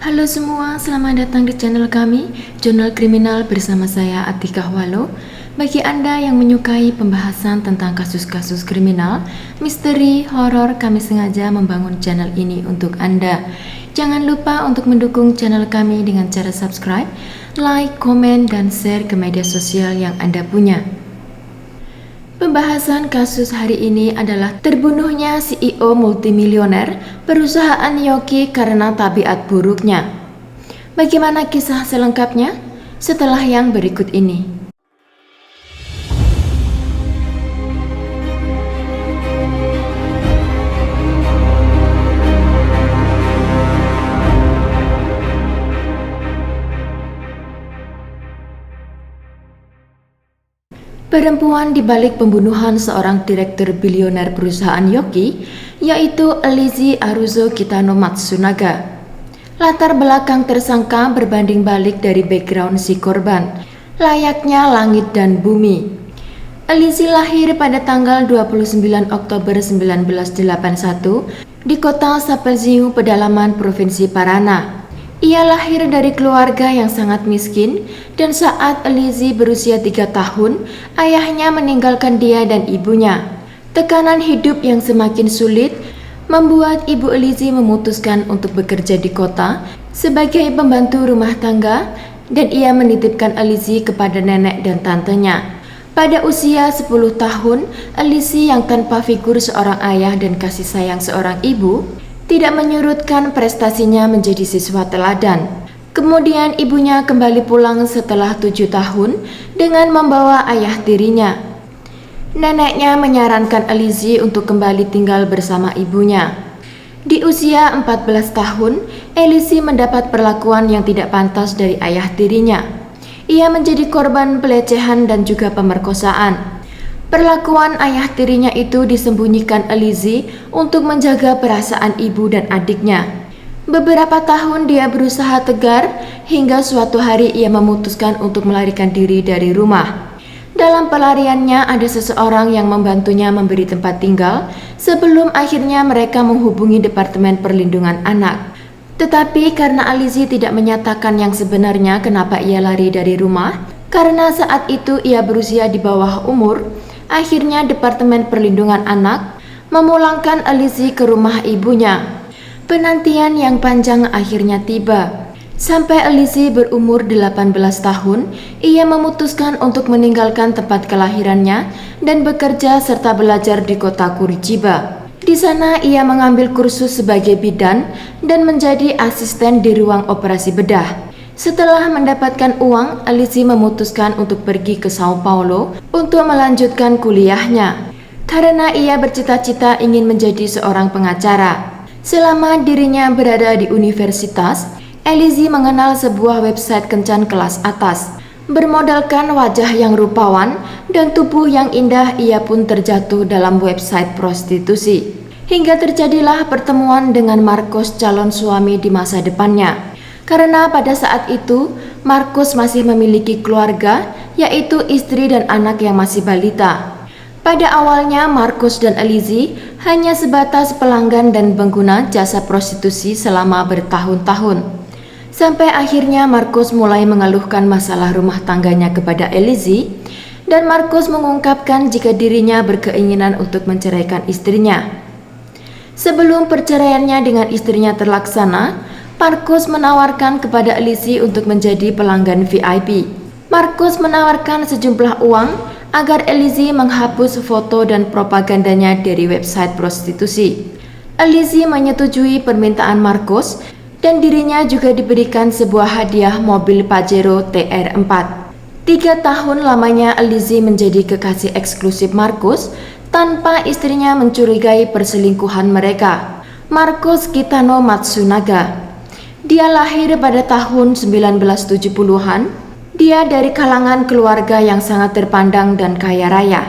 Halo semua, selamat datang di channel kami, Jurnal Kriminal bersama saya Atika Walo. Bagi Anda yang menyukai pembahasan tentang kasus-kasus kriminal, misteri, horor, kami sengaja membangun channel ini untuk Anda. Jangan lupa untuk mendukung channel kami dengan cara subscribe, like, komen, dan share ke media sosial yang Anda punya. Pembahasan kasus hari ini adalah terbunuhnya CEO multimilioner perusahaan Yoki karena tabiat buruknya. Bagaimana kisah selengkapnya? Setelah yang berikut ini. Perempuan di balik pembunuhan seorang direktur bilioner perusahaan Yoki, yaitu Lizzie Aruzo Kitano Matsunaga. Latar belakang tersangka berbanding balik dari background si korban, layaknya langit dan bumi. Lizzie lahir pada tanggal 29 Oktober 1981 di kota Sapelziu, pedalaman Provinsi Parana. Ia lahir dari keluarga yang sangat miskin, dan saat Lizzie berusia 3 tahun, ayahnya meninggalkan dia dan ibunya. Tekanan hidup yang semakin sulit membuat ibu Lizzie memutuskan untuk bekerja di kota sebagai pembantu rumah tangga, dan ia menitipkan Lizzie kepada nenek dan tantenya. Pada usia 10 tahun, Lizzie yang tanpa figur seorang ayah dan kasih sayang seorang ibu tidak menyurutkan prestasinya menjadi siswa teladan. Kemudian ibunya kembali pulang setelah 7 tahun dengan membawa ayah tirinya. Neneknya menyarankan Lizzie untuk kembali tinggal bersama ibunya. Di usia 14 tahun, Lizzie mendapat perlakuan yang tidak pantas dari ayah tirinya. Ia menjadi korban pelecehan dan juga pemerkosaan. Perlakuan ayah tirinya itu disembunyikan Lizzie untuk menjaga perasaan ibu dan adiknya. Beberapa tahun dia berusaha tegar hingga suatu hari ia memutuskan untuk melarikan diri dari rumah. Dalam pelariannya ada seseorang yang membantunya memberi tempat tinggal sebelum akhirnya mereka menghubungi Departemen Perlindungan Anak. Tetapi karena Lizzie tidak menyatakan yang sebenarnya kenapa ia lari dari rumah, karena saat itu ia berusia di bawah umur, akhirnya Departemen Perlindungan Anak memulangkan Lizzie ke rumah ibunya. Penantian yang panjang akhirnya tiba. Sampai Lizzie berumur 18 tahun, ia memutuskan untuk meninggalkan tempat kelahirannya dan bekerja serta belajar di kota Curitiba. Di sana ia mengambil kursus sebagai bidan dan menjadi asisten di ruang operasi bedah. Setelah mendapatkan uang, Lizzie memutuskan untuk pergi ke Sao Paulo untuk melanjutkan kuliahnya, karena ia bercita-cita ingin menjadi seorang pengacara. Selama dirinya berada di universitas, Lizzie mengenal sebuah website kencan kelas atas. Bermodalkan wajah yang rupawan dan tubuh yang indah, ia pun terjatuh dalam website prostitusi. Hingga terjadilah pertemuan dengan Marcos, calon suami di masa depannya. Karena pada saat itu, Marcos masih memiliki keluarga, yaitu istri dan anak yang masih balita. Pada awalnya, Marcos dan Lizzie hanya sebatas pelanggan dan pengguna jasa prostitusi selama bertahun-tahun. Sampai akhirnya Marcos mulai mengeluhkan masalah rumah tangganya kepada Lizzie, dan Marcos mengungkapkan jika dirinya berkeinginan untuk menceraikan istrinya. Sebelum perceraiannya dengan istrinya terlaksana, Marcos menawarkan kepada Lizzie untuk menjadi pelanggan VIP. Marcos menawarkan sejumlah uang agar Lizzie menghapus foto dan propagandanya dari website prostitusi. Lizzie menyetujui permintaan Marcos dan dirinya juga diberikan sebuah hadiah mobil Pajero TR4. 3 tahun lamanya Lizzie menjadi kekasih eksklusif Marcos tanpa istrinya mencurigai perselingkuhan mereka. Marcos Kitano Matsunaga. Dia lahir pada tahun 1970-an. Dia dari kalangan keluarga yang sangat terpandang dan kaya raya.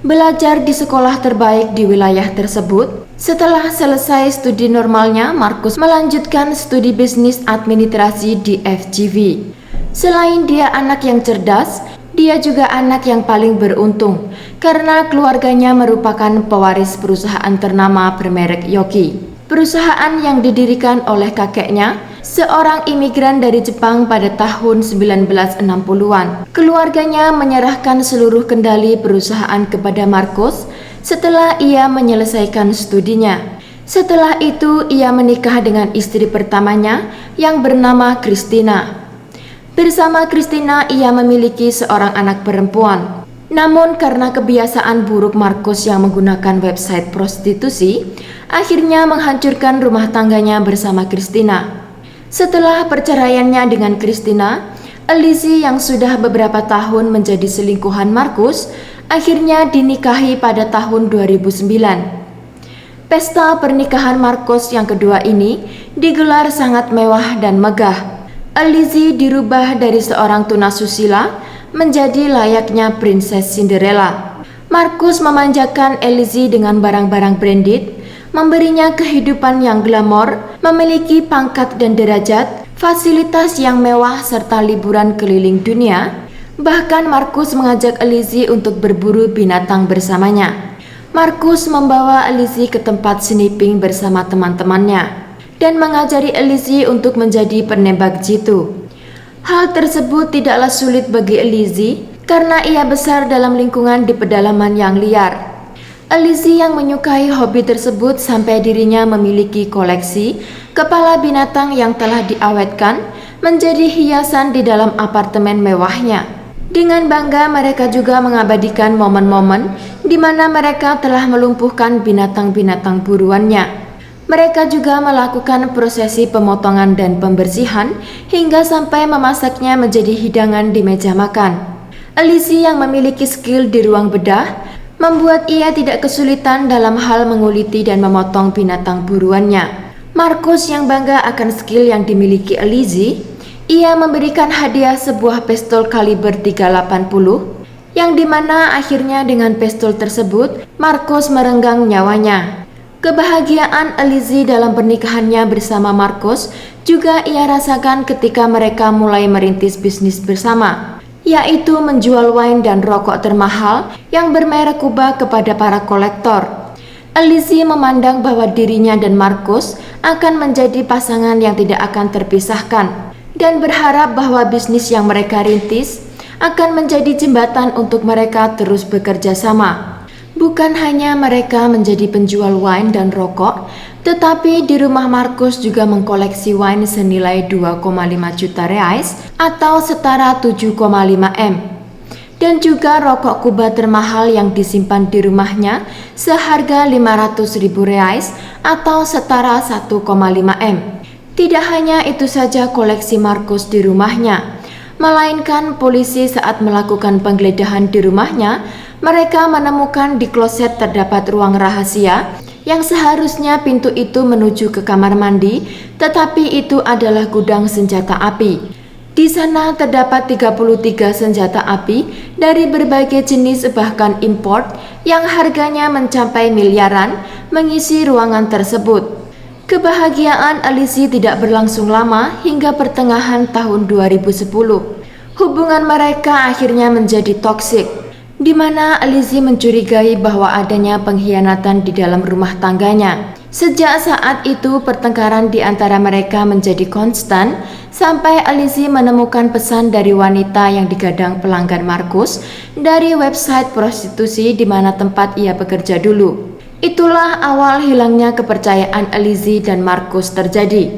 Belajar di sekolah terbaik di wilayah tersebut. Setelah selesai studi normalnya, Marcos melanjutkan studi bisnis administrasi di FGV. Selain dia anak yang cerdas, dia juga anak yang paling beruntung karena keluarganya merupakan pewaris perusahaan ternama bermerek Yoki. perusahaan yang didirikan oleh kakeknya, seorang imigran dari Jepang pada tahun 1960-an. Keluarganya menyerahkan seluruh kendali perusahaan kepada Markus setelah ia menyelesaikan studinya. Setelah itu, ia menikah dengan istri pertamanya yang bernama Christina. Bersama Christina, ia memiliki seorang anak perempuan. Namun karena kebiasaan buruk Markus yang menggunakan website prostitusi, akhirnya menghancurkan rumah tangganya bersama Christina. Setelah perceraiannya dengan Christina, Lizzie yang sudah beberapa tahun menjadi selingkuhan Markus, akhirnya dinikahi pada tahun 2009. Pesta pernikahan Markus yang kedua ini digelar sangat mewah dan megah. Lizzie dirubah dari seorang tunasusila menjadi layaknya Princess Cinderella. Markus memanjakan Lizzie dengan barang-barang branded, memberinya kehidupan yang glamor, memiliki pangkat dan derajat, fasilitas yang mewah serta liburan keliling dunia. Bahkan Markus mengajak Lizzie untuk berburu binatang bersamanya. Markus membawa Lizzie ke tempat snipping bersama teman-temannya dan mengajari Lizzie untuk menjadi penembak jitu. Hal tersebut tidaklah sulit bagi Lizzie karena ia besar dalam lingkungan di pedalaman yang liar. Lizzie yang menyukai hobi tersebut sampai dirinya memiliki koleksi kepala binatang yang telah diawetkan menjadi hiasan di dalam apartemen mewahnya. Dengan bangga mereka juga mengabadikan momen-momen di mana mereka telah melumpuhkan binatang-binatang buruannya. Mereka juga melakukan prosesi pemotongan dan pembersihan hingga sampai memasaknya menjadi hidangan di meja makan. Lizzie yang memiliki skill di ruang bedah membuat ia tidak kesulitan dalam hal menguliti dan memotong binatang buruannya. Markus yang bangga akan skill yang dimiliki Lizzie, ia memberikan hadiah sebuah pistol kaliber 380 yang dimana akhirnya dengan pistol tersebut Markus merenggang nyawanya. Kebahagiaan Lizzie dalam pernikahannya bersama Markus juga ia rasakan ketika mereka mulai merintis bisnis bersama, yaitu menjual wine dan rokok termahal yang bermerek Kuba kepada para kolektor. Lizzie memandang bahwa dirinya dan Markus akan menjadi pasangan yang tidak akan terpisahkan dan berharap bahwa bisnis yang mereka rintis akan menjadi jembatan untuk mereka terus bekerja sama. Bukan hanya mereka menjadi penjual wine dan rokok, tetapi di rumah Markus juga mengkoleksi wine senilai 2,5 juta reais atau setara 7,5 M. Dan juga rokok Kuba termahal yang disimpan di rumahnya seharga 500.000 reais atau setara 1,5 M. Tidak hanya itu saja koleksi Markus di rumahnya, melainkan polisi saat melakukan penggeledahan di rumahnya, mereka menemukan di kloset terdapat ruang rahasia yang seharusnya pintu itu menuju ke kamar mandi, tetapi itu adalah gudang senjata api. Di sana terdapat 33 senjata api dari berbagai jenis bahkan import yang harganya mencapai miliaran mengisi ruangan tersebut. Kebahagiaan Lizzie tidak berlangsung lama hingga pertengahan tahun 2010. Hubungan mereka akhirnya menjadi toksik, di mana Lizzie mencurigai bahwa adanya pengkhianatan di dalam rumah tangganya. Sejak saat itu pertengkaran di antara mereka menjadi konstan sampai Lizzie menemukan pesan dari wanita yang digadang pelanggan Markus dari website prostitusi di mana tempat ia bekerja dulu. Itulah awal hilangnya kepercayaan Lizzie dan Markus terjadi.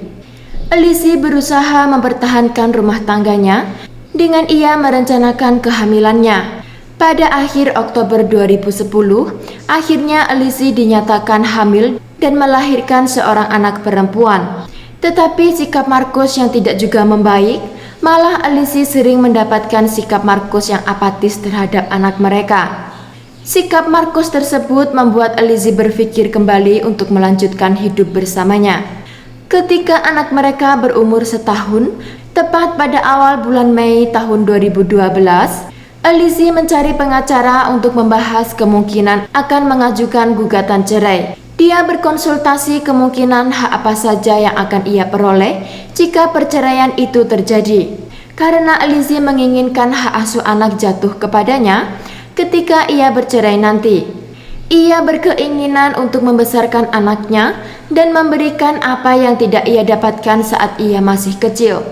Lizzie berusaha mempertahankan rumah tangganya dengan ia merencanakan kehamilannya. Pada akhir Oktober 2010, akhirnya Lizzie dinyatakan hamil dan melahirkan seorang anak perempuan. Tetapi sikap Markus yang tidak juga membaik, malah Lizzie sering mendapatkan sikap Markus yang apatis terhadap anak mereka. Sikap Markus tersebut membuat Lizzie berpikir kembali untuk melanjutkan hidup bersamanya. Ketika anak mereka berumur setahun, tepat pada awal bulan Mei tahun 2012, Lizzie mencari pengacara untuk membahas kemungkinan akan mengajukan gugatan cerai. Dia berkonsultasi kemungkinan hak apa saja yang akan ia peroleh jika perceraian itu terjadi. Karena Lizzie menginginkan hak asuh anak jatuh kepadanya ketika ia bercerai nanti. Ia berkeinginan untuk membesarkan anaknya dan memberikan apa yang tidak ia dapatkan saat ia masih kecil.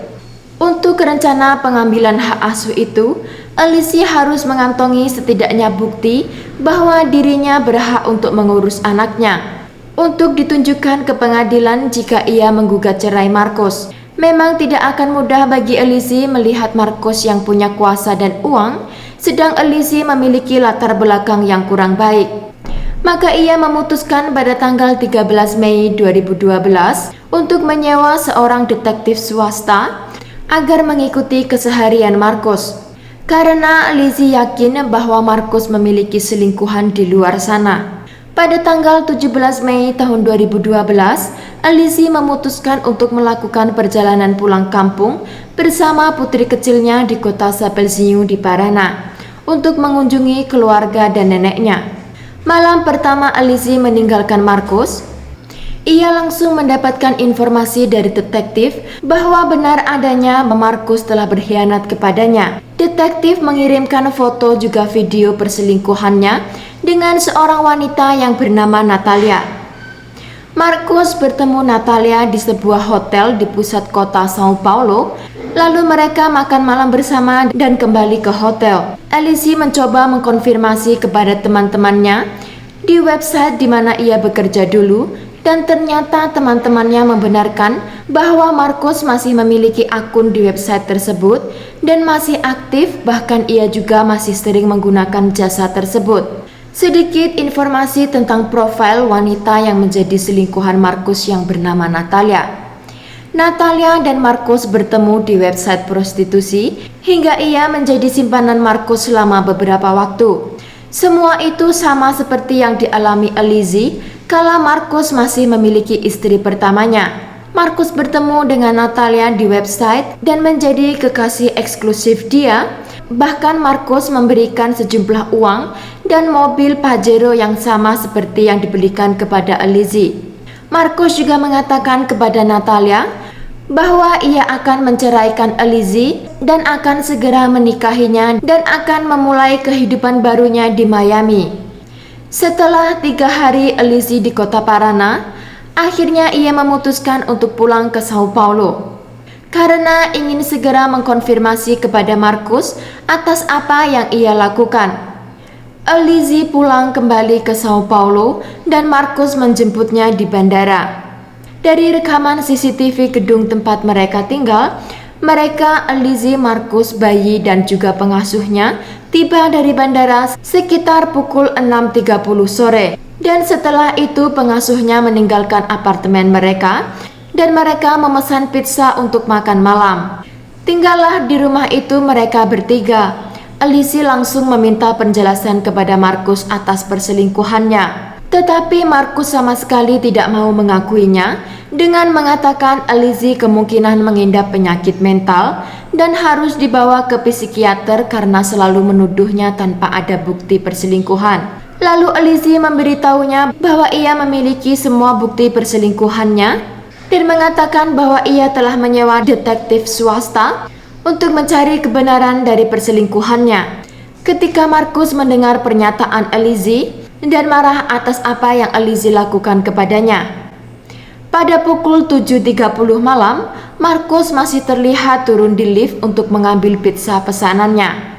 Untuk rencana pengambilan hak asuh itu, Alicia harus mengantongi setidaknya bukti bahwa dirinya berhak untuk mengurus anaknya. Untuk ditunjukkan ke pengadilan jika ia menggugat cerai Marcus. Memang tidak akan mudah bagi Alicia melihat Marcus yang punya kuasa dan uang, sedang Alicia memiliki latar belakang yang kurang baik. Maka ia memutuskan pada tanggal 13 Mei 2012 untuk menyewa seorang detektif swasta agar mengikuti keseharian Marcus. Karena Lizzie yakin bahwa Marcus memiliki selingkuhan di luar sana. Pada tanggal 17 Mei tahun 2012, Lizzie memutuskan untuk melakukan perjalanan pulang kampung bersama putri kecilnya di kota Sapelsiu di Parana untuk mengunjungi keluarga dan neneknya. Malam pertama Alicia meninggalkan Marcus, ia langsung mendapatkan informasi dari detektif bahwa benar adanya Marcus telah berkhianat kepadanya. Detektif mengirimkan foto juga video perselingkuhannya dengan seorang wanita yang bernama Natalia. Marcus bertemu Natalia di sebuah hotel di pusat kota Sao Paulo. Lalu mereka makan malam bersama dan kembali ke hotel. Alicia mencoba mengkonfirmasi kepada teman-temannya di website di mana ia bekerja dulu, dan ternyata teman-temannya membenarkan bahwa Marcus masih memiliki akun di website tersebut dan masih aktif, bahkan ia juga masih sering menggunakan jasa tersebut. Sedikit informasi tentang profil wanita yang menjadi selingkuhan Marcus yang bernama Natalia. Natalia dan Marcus bertemu di website prostitusi hingga ia menjadi simpanan Marcus selama beberapa waktu. Semua itu sama seperti yang dialami Alicia kala Marcus masih memiliki istri pertamanya. Marcus bertemu dengan Natalia di website dan menjadi kekasih eksklusif dia. Bahkan Marcus memberikan sejumlah uang dan mobil Pajero yang sama seperti yang dibelikan kepada Alicia. Marcus juga mengatakan kepada Natalia bahwa ia akan menceraikan Alicia dan akan segera menikahinya dan akan memulai kehidupan barunya di Miami. Setelah 3 hari Alicia di kota Parana, akhirnya ia memutuskan untuk pulang ke Sao Paulo karena ingin segera mengkonfirmasi kepada Marcus atas apa yang ia lakukan. Alicia pulang kembali ke Sao Paulo dan Marcus menjemputnya di bandara. Dari rekaman CCTV gedung tempat mereka tinggal, mereka, Alicia, Marcus, bayi dan juga pengasuhnya tiba dari bandara sekitar pukul 6.30 sore. Dan setelah itu pengasuhnya meninggalkan apartemen mereka dan mereka memesan pizza untuk makan malam. Tinggallah di rumah itu mereka bertiga. Alicia langsung meminta penjelasan kepada Marcus atas perselingkuhannya. Tetapi Marcus sama sekali tidak mau mengakuinya dengan mengatakan Alicia kemungkinan mengidap penyakit mental dan harus dibawa ke psikiater karena selalu menuduhnya tanpa ada bukti perselingkuhan. Lalu Alicia memberitahunya bahwa ia memiliki semua bukti perselingkuhannya dan mengatakan bahwa ia telah menyewa detektif swasta untuk mencari kebenaran dari perselingkuhannya. Ketika Marcus mendengar pernyataan Alicia dan marah atas apa yang Alicia lakukan kepadanya. Pada pukul 7.30 malam, Marcus masih terlihat turun di lift untuk mengambil pizza pesanannya.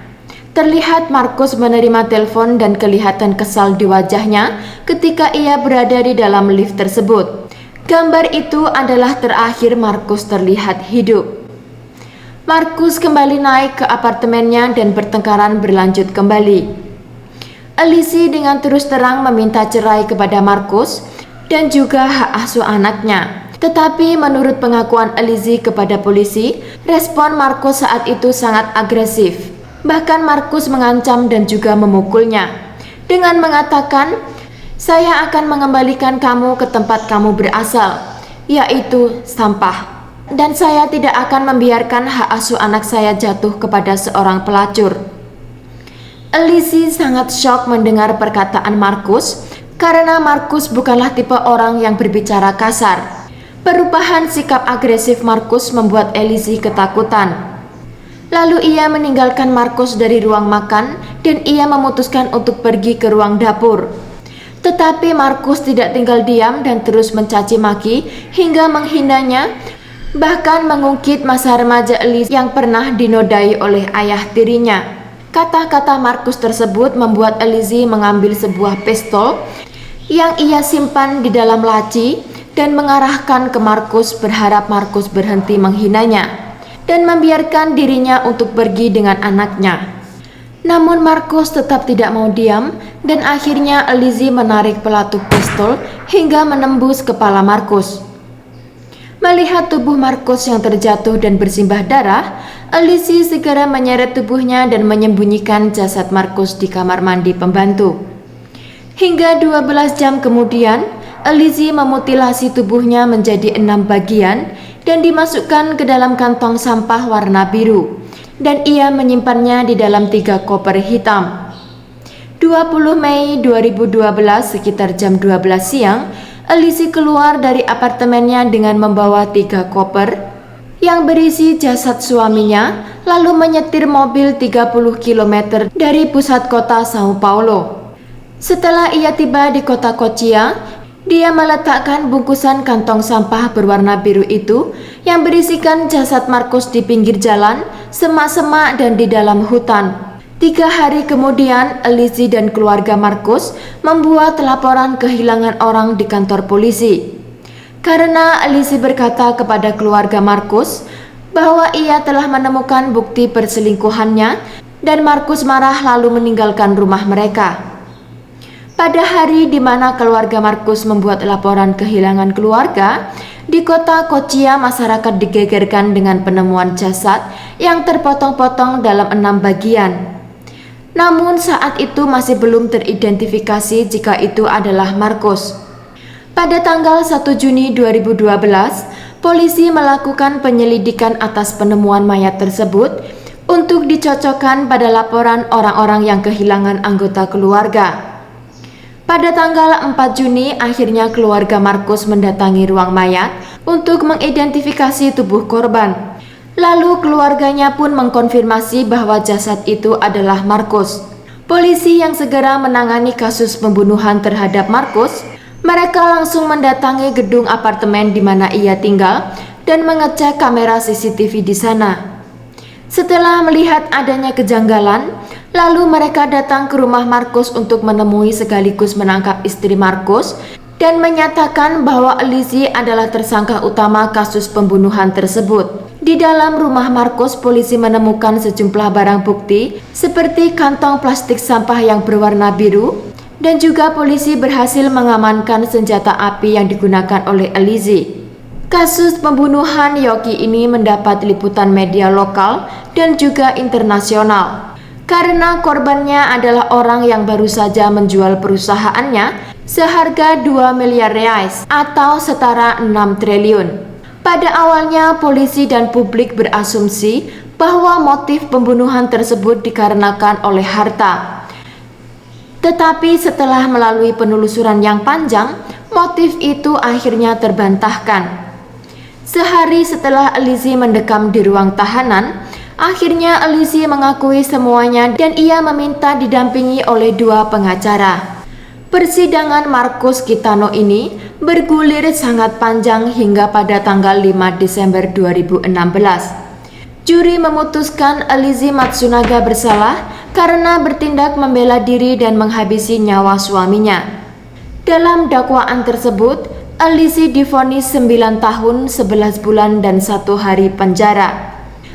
Terlihat Marcus menerima telepon dan kelihatan kesal di wajahnya ketika ia berada di dalam lift tersebut. Gambar itu adalah terakhir Marcus terlihat hidup. Marcus kembali naik ke apartemennya dan pertengkaran berlanjut kembali. Alicia dengan terus terang meminta cerai kepada Marcus dan juga hak asuh anaknya. Tetapi menurut pengakuan Alicia kepada polisi, respon Marcus saat itu sangat agresif. Bahkan Marcus mengancam dan juga memukulnya dengan mengatakan, "Saya akan mengembalikan kamu ke tempat kamu berasal, yaitu sampah. Dan saya tidak akan membiarkan hak asuh anak saya jatuh kepada seorang pelacur." Alicia sangat shock mendengar perkataan Marcus karena Marcus bukanlah tipe orang yang berbicara kasar. Perubahan sikap agresif Marcus membuat Alicia ketakutan. Lalu ia meninggalkan Marcus dari ruang makan dan ia memutuskan untuk pergi ke ruang dapur. Tetapi Markus tidak tinggal diam dan terus mencaci maki hingga menghinanya, bahkan mengungkit masa remaja Elise yang pernah dinodai oleh ayah tirinya. Kata-kata Markus tersebut membuat Elise mengambil sebuah pistol yang ia simpan di dalam laci dan mengarahkan ke Markus, berharap Markus berhenti menghinanya dan membiarkan dirinya untuk pergi dengan anaknya. Namun Markus tetap tidak mau diam dan akhirnya Elise menarik pelatuk pistol hingga menembus kepala Markus. Melihat tubuh Markus yang terjatuh dan bersimbah darah, Elise segera menyeret tubuhnya dan menyembunyikan jasad Markus di kamar mandi pembantu. Hingga 12 jam kemudian, Elise memutilasi tubuhnya menjadi 6 bagian dan dimasukkan ke dalam kantong sampah warna biru, dan ia menyimpannya di dalam 3 koper hitam. 20 Mei 2012 sekitar jam 12 siang, Elise keluar dari apartemennya dengan membawa 3 koper yang berisi jasad suaminya, lalu menyetir mobil 30 km dari pusat kota Sao Paulo. Setelah ia tiba di kota Cotia, dia meletakkan bungkusan kantong sampah berwarna biru itu yang berisikan jasad Markus di pinggir jalan, semak-semak dan di dalam hutan. 3 hari kemudian, Elise dan keluarga Markus membuat laporan kehilangan orang di kantor polisi. Karena Elise berkata kepada keluarga Markus bahwa ia telah menemukan bukti perselingkuhannya dan Markus marah lalu meninggalkan rumah mereka. Pada hari di mana keluarga Markus membuat laporan kehilangan keluarga, di kota Cotia masyarakat digegerkan dengan penemuan jasad yang terpotong-potong dalam 6 bagian. Namun saat itu masih belum teridentifikasi jika itu adalah Markus. Pada tanggal 1 Juni 2012, polisi melakukan penyelidikan atas penemuan mayat tersebut untuk dicocokkan pada laporan orang-orang yang kehilangan anggota keluarga. Pada tanggal 4 Juni, akhirnya keluarga Markus mendatangi ruang mayat untuk mengidentifikasi tubuh korban. Lalu keluarganya pun mengkonfirmasi bahwa jasad itu adalah Markus. Polisi yang segera menangani kasus pembunuhan terhadap Markus, mereka langsung mendatangi gedung apartemen di mana ia tinggal dan mengecek kamera CCTV di sana. Setelah melihat adanya kejanggalan, lalu mereka datang ke rumah Markus untuk menemui sekaligus menangkap istri Markus dan menyatakan bahwa Elise adalah tersangka utama kasus pembunuhan tersebut. Di dalam rumah Markus, polisi menemukan sejumlah barang bukti seperti kantong plastik sampah yang berwarna biru, dan juga polisi berhasil mengamankan senjata api yang digunakan oleh Elise. Kasus pembunuhan Yogi ini mendapat liputan media lokal dan juga internasional karena korbannya adalah orang yang baru saja menjual perusahaannya seharga 2 miliar reais atau setara 6 triliun. Pada awalnya polisi dan publik berasumsi bahwa motif pembunuhan tersebut dikarenakan oleh harta. Tetapi setelah melalui penelusuran yang panjang, motif itu akhirnya terbantahkan. Sehari setelah Elise mendekam di ruang tahanan, akhirnya Elise mengakui semuanya dan ia meminta didampingi oleh 2 pengacara. Persidangan Markus Kitano ini bergulir sangat panjang hingga pada tanggal 5 Desember 2016. Juri memutuskan Elise Matsunaga bersalah karena bertindak membela diri dan menghabisi nyawa suaminya. Dalam dakwaan tersebut, Elise divonis 9 tahun 11 bulan dan 1 hari penjara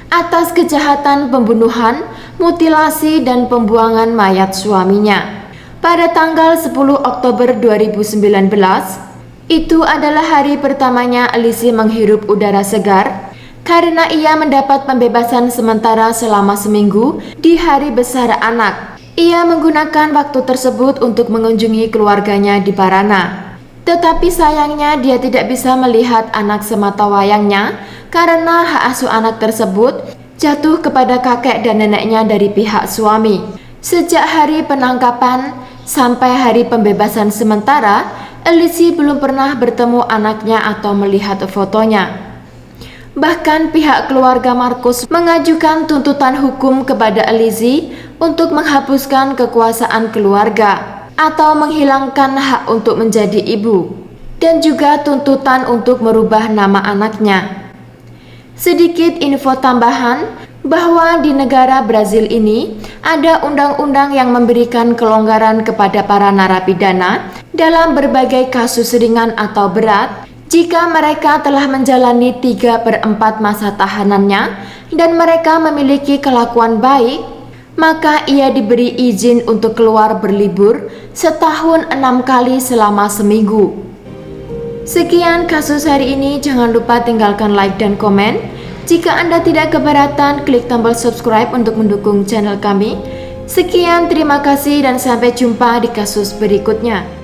atas kejahatan pembunuhan, mutilasi dan pembuangan mayat suaminya. Pada tanggal 10 Oktober 2019, itu adalah hari pertamanya Elise menghirup udara segar karena ia mendapat pembebasan sementara selama seminggu di hari besar anak. Ia menggunakan waktu tersebut untuk mengunjungi keluarganya di Parana. Tetapi sayangnya dia tidak bisa melihat anak semata wayangnya karena hak asuh anak tersebut jatuh kepada kakek dan neneknya dari pihak suami. Sejak hari penangkapan sampai hari pembebasan sementara, Elise belum pernah bertemu anaknya atau melihat fotonya. Bahkan pihak keluarga Markus mengajukan tuntutan hukum kepada Elise untuk menghapuskan kekuasaan keluarga. atau menghilangkan hak untuk menjadi ibu, dan juga tuntutan untuk merubah nama anaknya. Sedikit info tambahan bahwa di negara Brazil ini ada undang-undang yang memberikan kelonggaran kepada para narapidana dalam berbagai kasus ringan atau berat jika mereka telah menjalani 3/4 masa tahanannya dan mereka memiliki kelakuan baik, maka ia diberi izin untuk keluar berlibur setahun 6 kali selama seminggu. Sekian kasus hari ini, jangan lupa tinggalkan like dan komen. Jika Anda tidak keberatan, klik tombol subscribe untuk mendukung channel kami. Sekian, terima kasih dan sampai jumpa di kasus berikutnya.